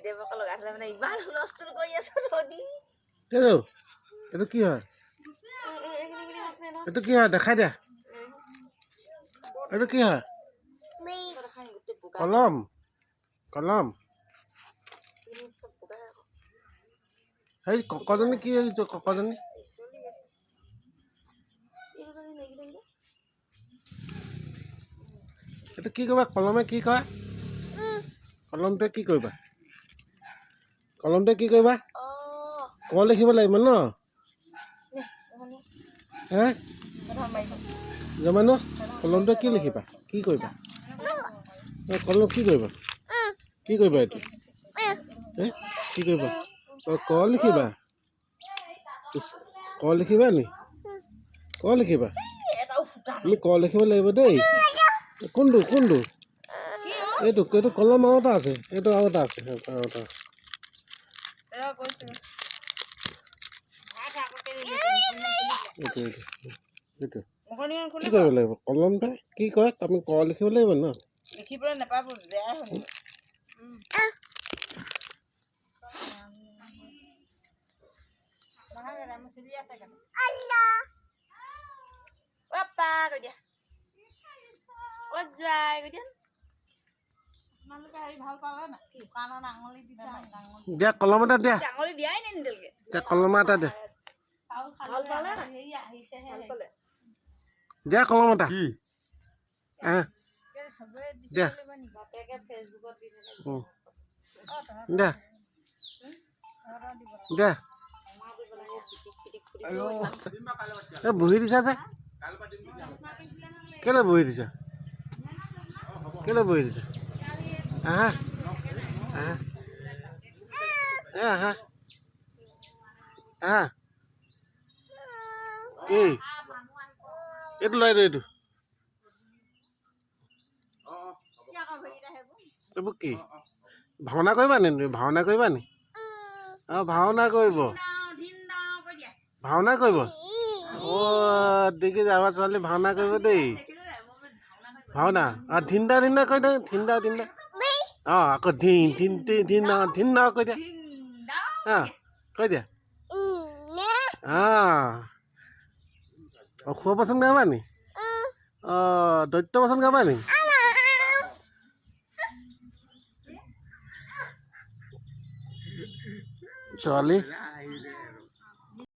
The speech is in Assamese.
কেতিয়াবা লগাই থ'লে মানে ইমান হুলস্থুল কৰি আছো ৰদি এইটো কি হয় এইটো কি হয় দেখাই দিয়া এইটো কি হয় কলম কলম সেই ককজনী কি হৈছে ককজনী এইটো কি কৰিবা কলমে কি কয় কলমটোৱে কি কৰিবা কলমটোৱে কি কৰিবা ক লিখিব লাগিব ন হে জমানো কলমটোৱে কি লিখিবা কি কৰিবা কলম কি কৰিবা এইটো কি কৰিবা ক লিখিবা ক লিখিবা নি ক লিখিবা তুমি ক লিখিব লাগিব দেই কোনটো এইটো কলম আৰু এটা আছে এইটো আৰু এটা আছে কি কৰিব লাগিব কলমটোৱে কি কয় তুমি ক লিখিব লাগিব ন লিখিবলৈ নাপাব বেয়া শুনিব দিয়া কলম এটা দিয়া আঙুলি দিয়াই নাই নিদিলকে দিয়া কলম এটা দিয়া দিয়া কলম এটা দিয়া দিয়া দিয়া এই বহি দিছা যে কেলৈ বহি দিছা আহা আহা আহা আহা কি এইটো লৈ এইটো এইবোৰ কি ভাওনা কৰিবা নি তুমি ভাওনা কৰিবা নি ভাওনা কৰিব দেখি যাবা ছোৱালী ভাওনা কৰিব দেই ভাওনা ধিন্দা কৈ দে ধিন্দা আকৌ ধিন্দা কৈ দিয়া কৈ দিয়া অসুৰ বচন গাবা নি দৈত্য বচন গাবা নি ছোৱালী